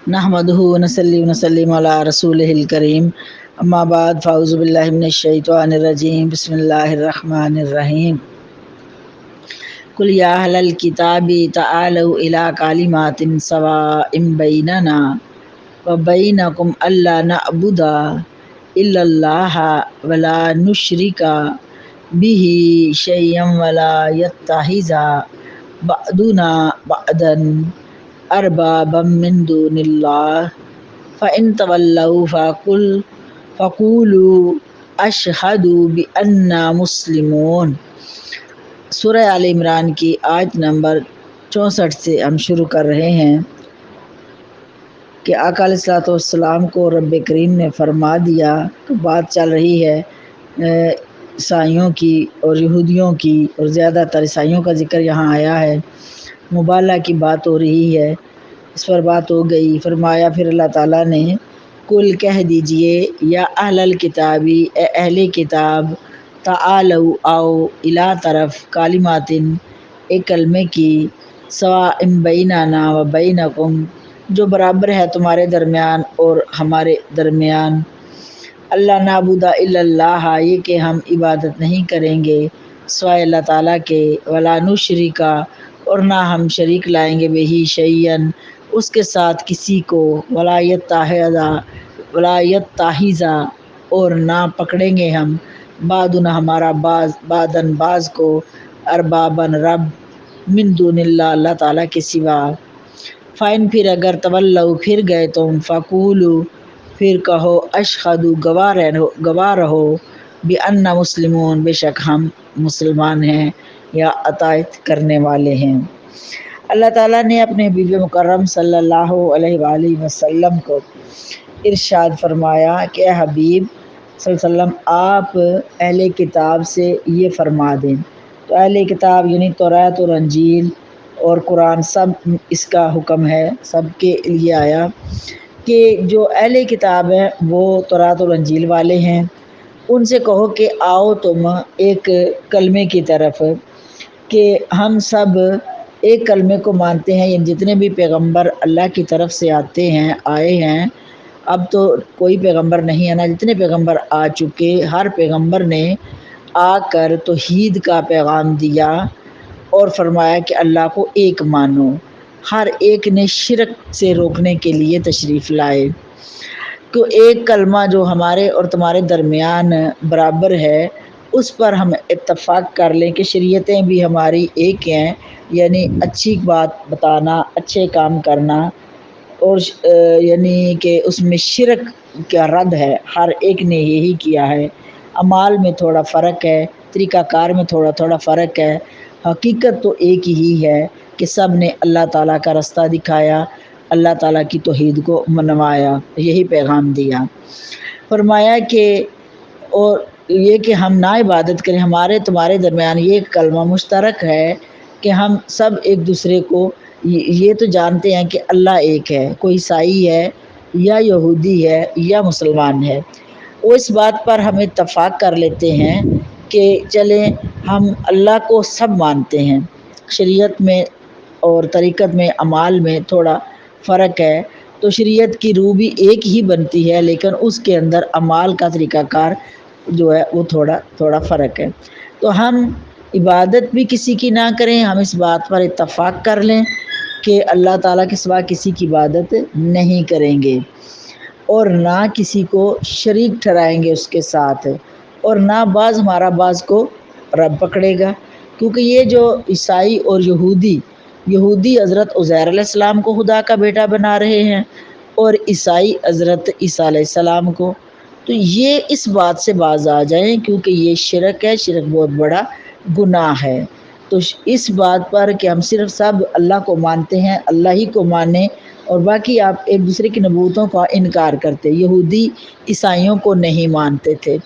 نحمدہ ونصلی ونسلم علی رسولہ الکریم اما بعد فاعوذ باللہ من الشیطان الرجیم بسم اللہ الرحمن الرحیم قل یا اہل الکتاب تعالوا الی کلمات سواء بیننا وبینکم الا نعبد الا اللہ ولا نشرک بہ شیئا ولا یتخذ بعضنا بعضا اربابا من دون اللہ فإن تولوا فقولوا اشہدوا بأننا مسلمون۔ سورہ آل عمران کی آیت نمبر 64 سے ہم شروع کر رہے ہیں کہ آقا علیہ الصلوۃ والسلام کو رب کریم نے فرما دیا، تو بات چل رہی ہے عیسائیوں کی اور یہودیوں کی، اور زیادہ تر عیسائیوں کا ذکر یہاں آیا ہے، مبالغہ کی بات ہو رہی ہے، اس پر بات ہو گئی۔ فرمایا پھر اللہ تعالیٰ نے کل کہہ دیجئے یا اہل الکتابی، اے اہل کتاب، تعالوا آؤ، الا طرف، کلمات ایک کلمے کی، سواء بیننا و بینکم جو برابر ہے تمہارے درمیان اور ہمارے درمیان، اللہ نعبد الا اللہ یہ کہ ہم عبادت نہیں کریں گے سوائے اللہ تعالیٰ کے، ولا نشرک اور نہ ہم شریک لائیں گے بہ شیئا اس کے ساتھ کسی کو، ولا یتخذ اور نہ پکڑیں گے ہم بعضنا ہمارا بعضاً بعض کو، ارباباً رب، من دون اللہ اللہ تعالیٰ کے سوا۔ فَإِن پھر اگر تولوا پھر گئے تم، فقولوا پھر کہو، اشہدوا گواہ رہو، بأننا مسلمون بے شک ہم مسلمان ہیں یا اطاعت کرنے والے ہیں۔ اللہ تعالیٰ نے اپنے حبیب مکرم صلی اللہ علیہ وآلہ وسلم کو ارشاد فرمایا کہ اے حبیب صلی اللہ علیہ وسلم آپ اہل کتاب سے یہ فرما دیں۔ تو اہل کتاب یعنی توراۃ اور انجیل اور قرآن سب اس کا حکم ہے، سب کے لیے آیا کہ جو اہل کتاب ہیں وہ توراۃ اور انجیل والے ہیں، ان سے کہو کہ آؤ تم ایک کلمے کی طرف، کہ ہم سب ایک کلمے کو مانتے ہیں، یعنی جتنے بھی پیغمبر اللہ کی طرف سے آئے ہیں، اب تو کوئی پیغمبر نہیں ہے نا، جتنے پیغمبر آ چکے، ہر پیغمبر نے آ کر توحید کا پیغام دیا اور فرمایا کہ اللہ کو ایک مانو، ہر ایک نے شرک سے روکنے کے لیے تشریف لائے۔ تو ایک کلمہ جو ہمارے اور تمہارے درمیان برابر ہے، اس پر ہم اتفاق کر لیں کہ شریعتیں بھی ہماری ایک ہیں، یعنی اچھی بات بتانا، اچھے کام کرنا، اور یعنی کہ اس میں شرک کا رد ہے، ہر ایک نے یہی کیا ہے۔ اعمال میں تھوڑا فرق ہے، طریقہ کار میں تھوڑا فرق ہے، حقیقت تو ایک ہی ہے کہ سب نے اللہ تعالیٰ کا رستہ دکھایا، اللہ تعالیٰ کی توحید کو منوایا، یہی پیغام دیا۔ فرمایا کہ اور یہ کہ ہم نہ عبادت کریں، ہمارے تمہارے درمیان یہ کلمہ مشترک ہے کہ ہم سب ایک دوسرے کو یہ تو جانتے ہیں کہ اللہ ایک ہے، کوئی عیسائی ہے یا یہودی ہے یا مسلمان ہے، وہ اس بات پر ہم اتفاق کر لیتے ہیں کہ چلیں ہم اللہ کو سب مانتے ہیں۔ شریعت میں اور طریقت میں، اعمال میں تھوڑا فرق ہے، تو شریعت کی روح بھی ایک ہی بنتی ہے، لیکن اس کے اندر اعمال کا طریقہ کار جو ہے وہ تھوڑا فرق ہے۔ تو ہم عبادت بھی کسی کی نہ کریں، ہم اس بات پر اتفاق کر لیں کہ اللہ تعالیٰ کے سوا کسی کی عبادت نہیں کریں گے، اور نہ کسی کو شریک ٹھہرائیں گے اس کے ساتھ، اور نہ بعض ہمارا بعض کو رب پکڑے گا، کیونکہ یہ جو عیسائی اور یہودی حضرت عزیر علیہ السلام کو خدا کا بیٹا بنا رہے ہیں، اور عیسائی حضرت عیسیٰ علیہ السلام کو، تو یہ اس بات سے باز آ جائیں، کیونکہ یہ شرک ہے، شرک بہت بڑا گناہ ہے۔ تو اس بات پر کہ ہم صرف سب اللہ کو مانتے ہیں، اللہ ہی کو مانیں، اور باقی آپ ایک دوسرے کی نبوتوں کا انکار کرتے۔ یہودی عیسائیوں کو نہیں مانتے تھے،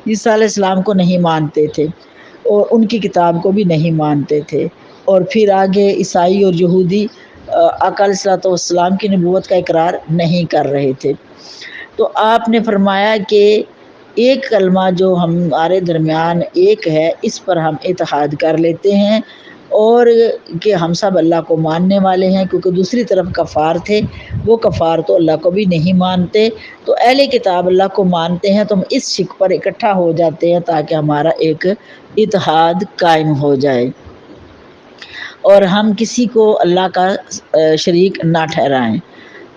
عیسیٰ علیہ السلام کو نہیں مانتے تھے، اور ان کی کتاب کو بھی نہیں مانتے تھے، اور پھر آگے عیسائی اور یہودی آقا علیہ الصلوۃ والسلام کی نبوت کا اقرار نہیں کر رہے تھے۔ تو آپ نے فرمایا کہ ایک کلمہ جو ہمارے درمیان ایک ہے، اس پر ہم اتحاد کر لیتے ہیں، اور کہ ہم سب اللہ کو ماننے والے ہیں، کیونکہ دوسری طرف کفار تھے، وہ کفار تو اللہ کو بھی نہیں مانتے، تو اہل کتاب اللہ کو مانتے ہیں، تو ہم اس شک پر اکٹھا ہو جاتے ہیں تاکہ ہمارا ایک اتحاد قائم ہو جائے اور ہم کسی کو اللہ کا شریک نہ ٹھہرائیں۔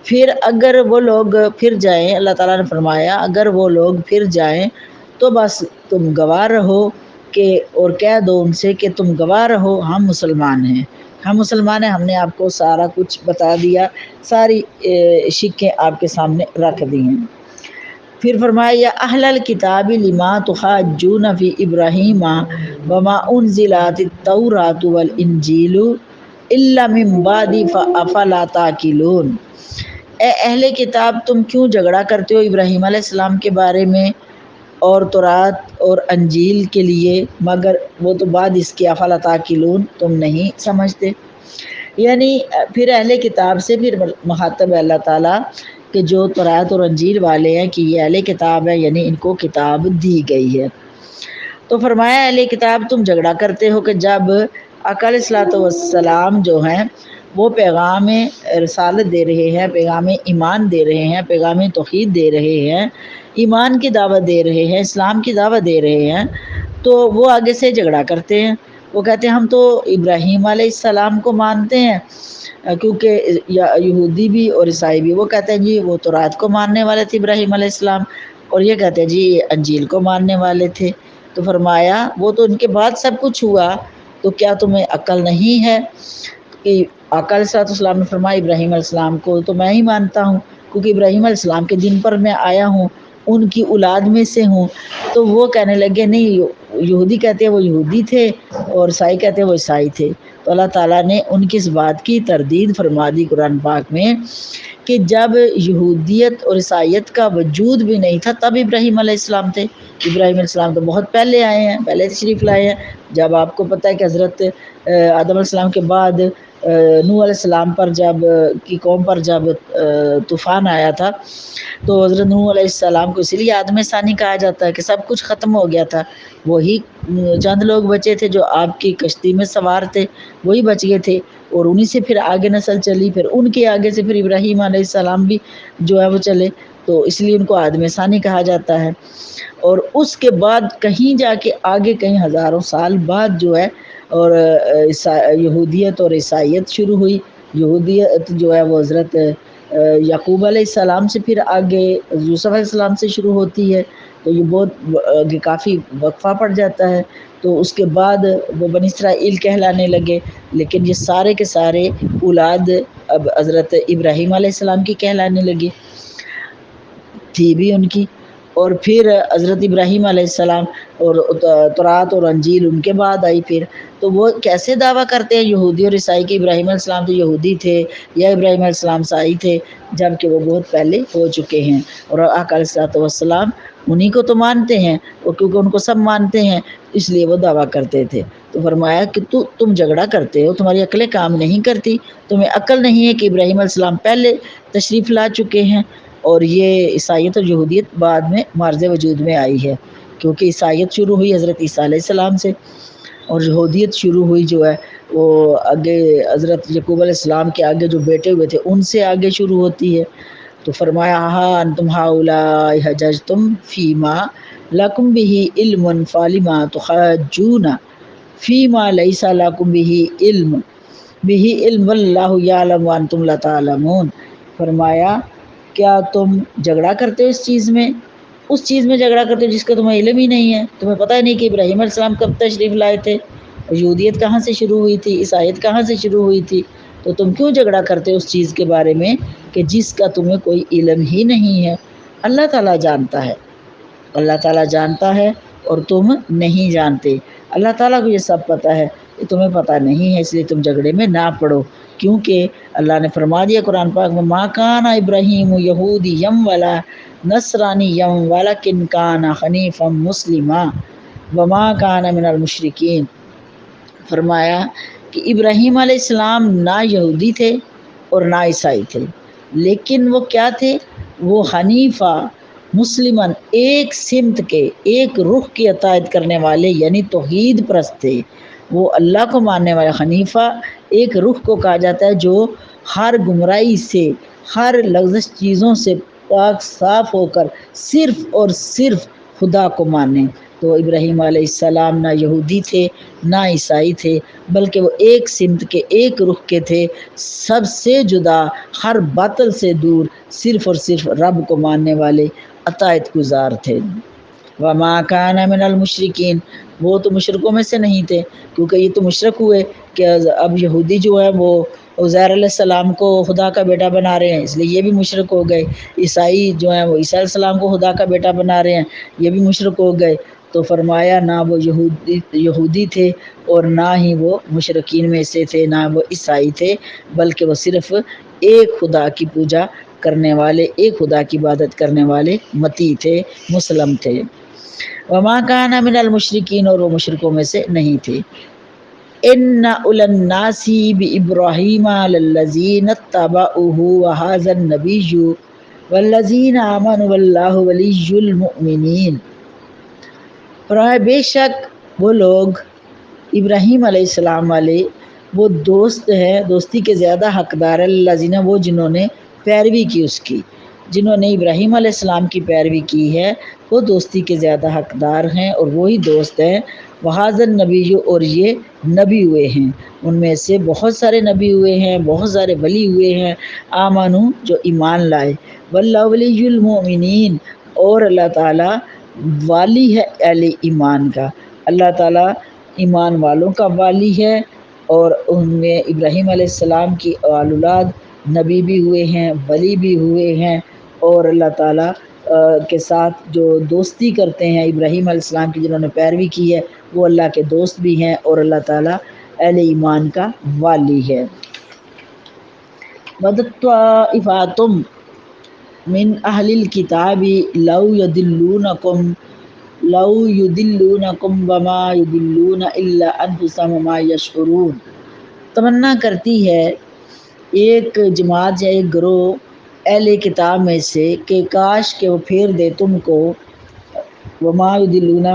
پھر اگر وہ لوگ پھر جائیں، اللہ تعالیٰ نے فرمایا اگر وہ لوگ پھر جائیں تو بس تم گواہ رہو کہ اور کہہ دو ان سے کہ تم گواہ رہو ہم مسلمان ہیں، ہم مسلمان ہیں، ہم نے آپ کو سارا کچھ بتا دیا، ساری شکیں آپ کے سامنے رکھ دی ہیں۔ پھر فرمایا یا اہل الکتاب لما تحاجون فی ابراہیم وما انزلت التوراۃ والانجیل الا من بعد افلا تعقلون، اے اہل کتاب تم کیوں جھگڑا کرتے ہو ابراہیم علیہ السلام کے بارے میں اور تورات اور انجیل کے لیے، مگر وہ تو بعد اس کے افلا تعقلون، تم نہیں سمجھتے۔ یعنی پھر اہل کتاب سے پھر مخاطب ہے اللہ تعالیٰ کہ جو تورات اور انجیل والے ہیں کہ یہ اہل کتاب ہے، یعنی ان کو کتاب دی گئی ہے۔ تو فرمایا اہل کتاب تم جھگڑا کرتے ہو کہ جب آقا علیہ الصلوۃ والسلام جو ہیں وہ پیغام رسالت دے رہے ہیں، پیغام ایمان دے رہے ہیں، پیغام توحید دے رہے ہیں، ایمان کی دعوت دے رہے ہیں، اسلام کی دعوت دے رہے ہیں، تو وہ آگے سے جھگڑا کرتے ہیں، وہ کہتے ہیں ہم تو ابراہیم علیہ السلام کو مانتے ہیں، کیونکہ یہودی بھی اور عیسائی بھی، وہ کہتے ہیں جی وہ تورات کو ماننے والے تھے ابراہیم علیہ السلام، اور یہ کہتے ہیں جی انجیل کو ماننے والے تھے۔ تو فرمایا وہ تو ان کے بعد سب کچھ ہوا، تو کیا تمہیں عقل نہیں ہے؟ کہ آقا علیہ السلام نے فرمایا ابراہیم علیہ السلام کو تو میں ہی مانتا ہوں، کیونکہ ابراہیم علیہ السلام کے دن پر میں آیا ہوں، ان کی اولاد میں سے ہوں۔ تو وہ کہنے لگے نہیں، یہودی کہتے ہیں وہ یہودی تھے اور عیسائی کہتے ہیں وہ عیسائی تھے۔ تو اللہ تعالیٰ نے ان کی اس بات کی تردید فرما دی قرآن پاک میں کہ جب یہودیت اور عیسائیت کا وجود بھی نہیں تھا تب ابراہیم علیہ السلام تھے۔ ابراہیم علیہ السلام تو بہت پہلے آئے ہیں، پہلے تشریف لائے ہیں۔ جب آپ کو پتہ ہے کہ حضرت آدم علیہ السلام کے بعد نوح علیہ السلام پر جب کی قوم پر جب طوفان آیا تھا تو حضرت نوح علیہ السلام کو اسی لیے آدم ثانی کہا جاتا ہے کہ سب کچھ ختم ہو گیا تھا، وہی چند لوگ بچے تھے جو آپ کی کشتی میں سوار تھے، وہی بچ گئے تھے، اور انہی سے پھر آگے نسل چلی، پھر ان کے آگے سے پھر ابراہیم علیہ السلام بھی جو ہے وہ چلے، تو اس لیے ان کو آدم ثانی کہا جاتا ہے۔ اور اس کے بعد کہیں جا کے آگے کہیں ہزاروں سال بعد جو ہے اور یہودیت اور عیسائیت شروع ہوئی۔ یہودیت جو ہے وہ حضرت یعقوب علیہ السلام سے پھر آگے یوسف علیہ السلام سے شروع ہوتی ہے، تو یہ بہت کافی وقفہ پڑ جاتا ہے۔ تو اس کے بعد وہ بنی اسرائیل کہلانے لگے، لیکن یہ سارے کے سارے اولاد اب حضرت ابراہیم علیہ السلام کی کہلانے لگی تھی بھی ان کی، اور پھر حضرت ابراہیم علیہ السلام اور تورات اور انجیل ان کے بعد آئی پھر۔ تو وہ کیسے دعویٰ کرتے ہیں یہودی اور عیسائی کہ ابراہیم علیہ السلام تو یہودی تھے یا ابراہیم علیہ السلام عیسائی تھے، جبکہ وہ بہت پہلے ہو چکے ہیں، اور آقا علیہ السلام انہی کو تو مانتے ہیں، اور کیونکہ ان کو سب مانتے ہیں اس لیے وہ دعویٰ کرتے تھے۔ تو فرمایا کہ تم جھگڑا کرتے ہو، تمہاری عقلیں کام نہیں کرتی، تمہیں عقل نہیں ہے کہ ابراہیم علیہ السلام پہلے تشریف لا چکے ہیں، اور یہ عیسائیت اور یہودیت بعد میں معرض وجود میں آئی ہے، کیونکہ عیسائیت شروع ہوئی حضرت عیسیٰ علیہ السلام سے، اور یہودیت شروع ہوئی جو ہے وہ آگے حضرت یعقوب علیہ السلام کے آگے جو بیٹے ہوئے تھے ان سے آگے شروع ہوتی ہے۔ تو فرمایا ہاں انتم ہؤلاء حججتم فیما لکم بہ علم فلما تحاجون فیما لیس لکم بہ علم واللہ یعلم وانتم لا تعلمون۔ فرمایا کیا تم جھگڑا کرتے ہو اس چیز میں جھگڑا کرتے ہو جس کا تمہیں علم ہی نہیں ہے، تمہیں پتہ ہی نہیں کہ ابراہیم علیہ السلام کب تشریف لائے تھے، یہودیت کہاں سے شروع ہوئی تھی، عیسائیت کہاں سے شروع ہوئی تھی، تو تم کیوں جھگڑا کرتے ہو اس چیز کے بارے میں کہ جس کا تمہیں کوئی علم ہی نہیں ہے۔ اللہ تعالیٰ جانتا ہے، اللہ تعالیٰ جانتا ہے اور تم نہیں جانتے، اللہ تعالیٰ کو یہ سب پتہ ہے، یہ تمہیں پتہ نہیں ہے، اس لیے تم جھگڑے میں نہ پڑو، کیونکہ اللہ نے فرما دیا قرآن پاک میں ما کان ابراہیم یہودیا ولا نصرانیا ولکن کان حنیفا مسلما وما کان من المشرکین۔ فرمایا کہ ابراہیم علیہ السلام نہ یہودی تھے اور نہ عیسائی تھے، لیکن وہ کیا تھے، وہ حنیفہ مسلمن، ایک سمت کے، ایک رخ کی اطاعت کرنے والے، یعنی توحید پرست تھے، وہ اللہ کو ماننے والا حنیفہ ایک رخ کو کہا جاتا ہے جو ہر گمراہی سے، ہر لغزش چیزوں سے پاک صاف ہو کر صرف اور صرف خدا کو مانے۔ تو ابراہیم علیہ السلام نہ یہودی تھے نہ عیسائی تھے، بلکہ وہ ایک سمت کے، ایک رخ کے تھے، سب سے جدا، ہر باطل سے دور، صرف اور صرف رب کو ماننے والے عطائت گزار تھے۔ وما کان من المشرکین، وہ تو مشرکوں میں سے نہیں تھے، کیونکہ یہ تو مشرک ہوئے کہ اب یہودی جو ہے وہ عزیر علیہ السلام کو خدا کا بیٹا بنا رہے ہیں، اس لیے یہ بھی مشرک ہو گئے۔ عیسائی جو ہیں وہ عیسیٰ علیہ السلام کو خدا کا بیٹا بنا رہے ہیں، یہ بھی مشرک ہو گئے۔ تو فرمایا نہ وہ یہودی تھے اور نہ ہی وہ مشرکین میں سے تھے، نہ وہ عیسائی تھے، بلکہ وہ صرف ایک خدا کی پوجا کرنے والے، ایک خدا کی عبادت کرنے والے متی تھے، مسلم تھے۔ وما کان من المشرکین، اور وہ مشرکوں میں سے نہیں تھے۔ ان اول الناس بابراہیم للذین اتبعوہ وہذا النبی والذین آمنوا واللہ ولی المؤمنین۔ فرمایا بے شک وہ لوگ ابراہیم علیہ السلام والے وہ دوست ہیں، دوستی کے زیادہ حقدار ہیں، الذین، وہ جنہوں نے پیروی کی اس کی، جنہوں نے ابراہیم علیہ السلام کی پیروی کی ہے، وہ دوستی کے زیادہ حقدار ہیں اور وہی دوست ہیں۔ وہذا النبی، اور یہ نبی ہوئے ہیں، ان میں سے بہت سارے نبی ہوئے ہیں، بہت سارے ولی ہوئے ہیں، آمنو، جو ایمان لائے، واللہ ولی المؤمنین، اور اللہ تعالیٰ والی ہے اہل ایمان کا، اللہ تعالیٰ ایمان والوں کا والی ہے۔ اور ان میں ابراہیم علیہ السلام کی اولاد نبی بھی ہوئے ہیں، ولی بھی ہوئے ہیں، اور اللہ تعالیٰ کے ساتھ جو دوستی کرتے ہیں ابراہیم علیہ السلام کی، جنہوں نے پیروی کی ہے، وہ اللہ کے دوست بھی ہیں، اور اللہ تعالیٰ اہل ایمان کا والی ہے۔ وَدَّتْ طَائِفَةٌ من اہل الکتاب لو یضلونکم وما یضلون الا انفسهم وما یشعرون۔ تمنا کرتی ہے ایک جماعت یا ایک گروہ اہل کتاب میں سے کہ کاش کہ وہ پھیر دے تم کو، وما یضلون،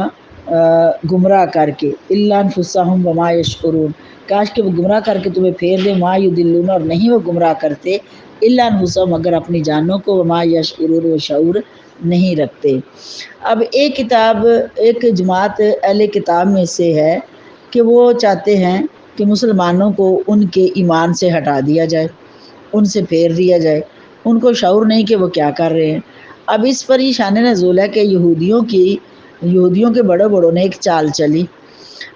گمراہ کر کے، الا انفسهم وما یشعرون، کاش کہ وہ گمراہ کر کے تمہیں پھیر دے، ما یضلون، اور نہیں وہ گمراہ کرتے، الا انفسهم، مگر اپنی جانوں کو، وما یشعرون، وہ شعور نہیں رکھتے۔ اب ایک کتاب، ایک جماعت اہل کتاب میں سے ہے کہ وہ چاہتے ہیں کہ مسلمانوں کو ان کے ایمان سے ہٹا دیا جائے، ان سے پھیر دیا جائے، ان کو شعور نہیں کہ وہ کیا کر رہے ہیں۔ اب اس پر یہ شان نزول ہے کہ یہودیوں کے بڑوں بڑوں نے ایک چال چلی،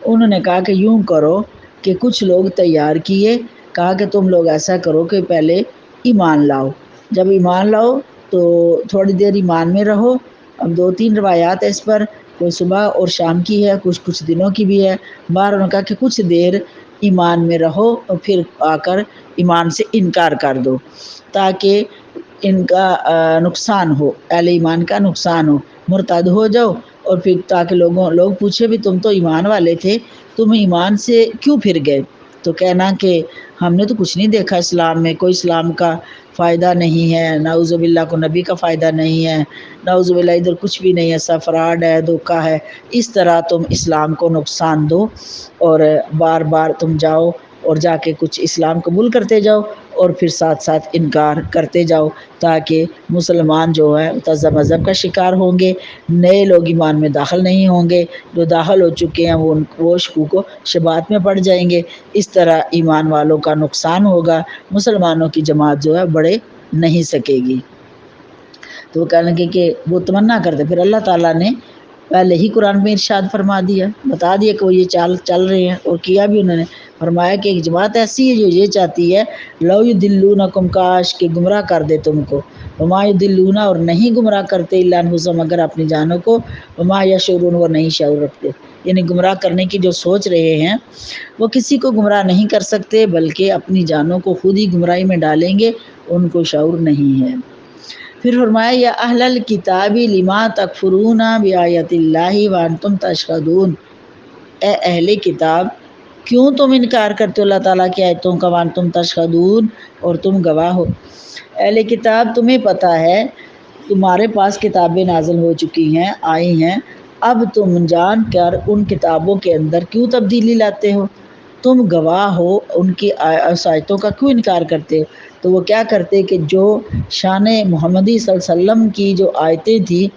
انہوں نے کہا کہ یوں کرو کہ کچھ لوگ تیار کیے، کہا کہ تم لوگ ایسا کرو کہ پہلے ایمان لاؤ، جب ایمان لاؤ تو تھوڑی دیر ایمان میں رہو۔ اب 2-3 روایات ہے اس پر، کوئی صبح اور شام کی ہے، کچھ دنوں کی بھی ہے۔ باہر انہوں نے کہا کہ کچھ دیر ایمان میں رہو اور پھر آ کر ایمان سے انکار کر دو، تاکہ ان کا نقصان ہو، اہل ایمان کا نقصان ہو، مرتد ہو جاؤ، اور پھر تاکہ لوگ پوچھے بھی تم تو ایمان والے تھے، تم ایمان سے کیوں پھر گئے؟ تو کہنا کہ ہم نے تو کچھ نہیں دیکھا اسلام میں، کوئی اسلام کا فائدہ نہیں ہے، نعوذ باللہ کو نبی کا فائدہ نہیں ہے، نعوذ باللہ ادھر کچھ بھی نہیں ہے، سب فراڈ ہے، دھوکہ ہے۔ اس طرح تم اسلام کو نقصان دو اور بار بار تم جاؤ اور جا کے کچھ اسلام قبول کرتے جاؤ اور پھر ساتھ ساتھ انکار کرتے جاؤ، تاکہ مسلمان جو ہے تازہ مذہب کا شکار ہوں گے، نئے لوگ ایمان میں داخل نہیں ہوں گے، جو داخل ہو چکے ہیں وہ شکوک و شبہات میں پڑ جائیں گے، اس طرح ایمان والوں کا نقصان ہوگا، مسلمانوں کی جماعت جو ہے بڑھے نہیں سکے گی۔ تو وہ کہنے لگے کہ وہ تمنا کرتے، پھر اللہ تعالیٰ نے پہلے ہی قرآن میں ارشاد فرما دیا، بتا دیا کہ وہ یہ چال چل رہے ہیں، اور کیا بھی انہوں نے، فرمایا کہ ایک جماعت ایسی ہے جو یہ چاہتی ہے لو یضلونکم، کاش کہ گمراہ کر دے تم کو، وما یضلون، اور نہیں گمراہ کرتے، الا انفسهم، مگر اپنی جانوں کو، وما یشعرون، وہ نہیں شعور رکھتے۔ یعنی گمراہ کرنے کی جو سوچ رہے ہیں وہ کسی کو گمراہ نہیں کر سکتے، بلکہ اپنی جانوں کو خود ہی گمراہی میں ڈالیں گے، ان کو شعور نہیں ہے۔ پھر فرمایا یا اہل الکتاب لما تکفرون بآیات اللہ وانتم تشہدون، اے اہل کتاب کیوں تم انکار کرتے ہو اللہ تعالیٰ کی آیتوں کا، وانتم تشہدون، اور تم گواہ ہو۔ اہل کتاب تمہیں پتہ ہے، تمہارے پاس کتابیں نازل ہو چکی ہیں، آئی ہیں، اب تم جان کر ان کتابوں کے اندر کیوں تبدیلی لاتے ہو؟ تم گواہ ہو ان کی آیتوں کا کیوں انکار کرتے ہو؟ تو وہ کیا کرتے کہ جو شان محمدی صلی اللہ علیہ وسلم کی جو آیتیں تھیں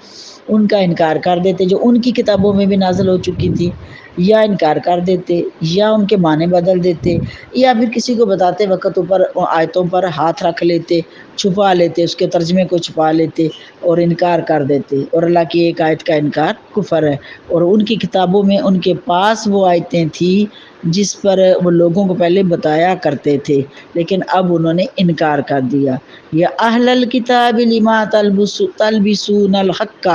ان کا انکار کر دیتے، جو ان کی کتابوں میں بھی نازل ہو چکی تھی، یا انکار کر دیتے، یا ان کے معنی بدل دیتے، یا پھر کسی کو بتاتے وقت اوپر آیتوں پر ہاتھ رکھ لیتے، چھپا لیتے، اس کے ترجمے کو چھپا لیتے اور انکار کر دیتے، اور اللہ کی ایک آیت کا انکار کفر ہے۔ اور ان کی کتابوں میں ان کے پاس وہ آیتیں تھیں جس پر وہ لوگوں کو پہلے بتایا کرتے تھے، لیکن اب انہوں نے انکار کر دیا۔ یا اہل الکتاب لما تلبسون الحق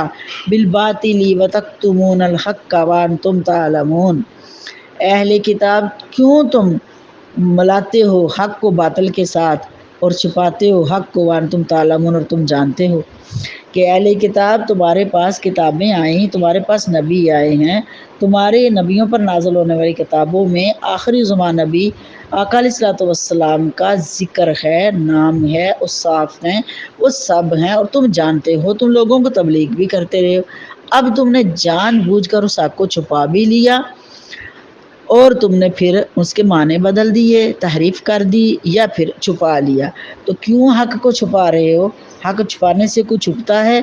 بالباطل وتکتمون الحق وانتم تعلمون، اہل کتاب کیوں تم ملاتے ہو حق کو باطل کے ساتھ اور چھپاتے ہو حق کو وانتم تعلمون، اور تم جانتے ہو کہ اہل کتاب تمہارے پاس کتابیں آئیں، تمہارے پاس نبی آئے ہیں، تمہارے نبیوں پر نازل ہونے والی کتابوں میں آخری زمان نبی آقا علیہ الصلوۃ والسلام کا ذکر ہے، نام ہے، وہ صاف ہیں، وہ سب ہیں، اور تم جانتے ہو، تم لوگوں کو تبلیغ بھی کرتے رہے ہو۔ اب تم نے جان بوجھ کر اس حق کو چھپا بھی لیا، اور تم نے پھر اس کے معنی بدل دیے، تحریف کر دی، یا پھر چھپا لیا۔ تو کیوں حق کو چھپا رہے ہو؟ حق چھپانے سے کوئی چھپتا ہے؟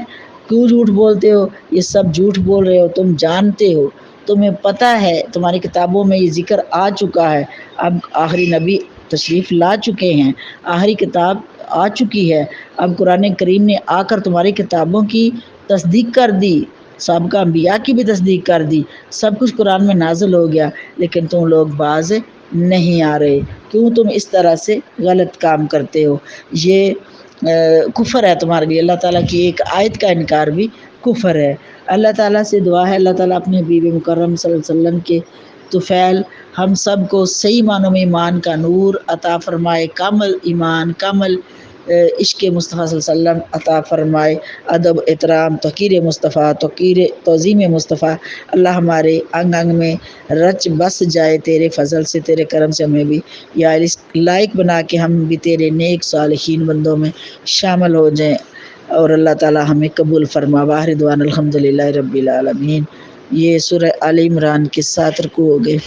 کیوں جھوٹ بولتے ہو؟ یہ سب جھوٹ بول رہے ہو، تم جانتے ہو، تمہیں پتہ ہے، تمہاری کتابوں میں یہ ذکر آ چکا ہے، اب آخری نبی تشریف لا چکے ہیں، آخری کتاب آ چکی ہے، اب قرآن کریم نے آ کر تمہاری کتابوں کی تصدیق کر دی، سابقہ انبیاء کی بھی تصدیق کر دی، سب کچھ قرآن میں نازل ہو گیا، لیکن تم لوگ باز نہیں آ رہے۔ کیوں تم اس طرح سے غلط کام کرتے ہو؟ یہ کفر ہے تمہارے لیے، اللہ تعالیٰ کی ایک آیت کا انکار بھی کفر ہے۔ اللہ تعالیٰ سے دعا ہے اللہ تعالیٰ اپنے حبیب مکرم صلی اللہ علیہ وسلم کے طفیل ہم سب کو صحیح معنوں میں ایمان کا نور عطا فرمائے، کامل ایمان، کامل عشق مصطفیٰ صلی اللہ علیہ وسلم عطا فرمائے، ادب احترام توقیر مصطفیٰ، توقیر تعظیم مصطفیٰ اللہ ہمارے انگ انگ میں رچ بس جائے تیرے فضل سے، تیرے کرم سے ہمیں بھی یا اس لائق بنا کہ ہم بھی تیرے نیک صالحین بندوں میں شامل ہو جائیں، اور اللہ تعالیٰ ہمیں قبول فرما۔ واخر دعوانا الحمدللہ رب العالمین۔ یہ سورہ آل عمران کے 7 رکوع ہو گئے۔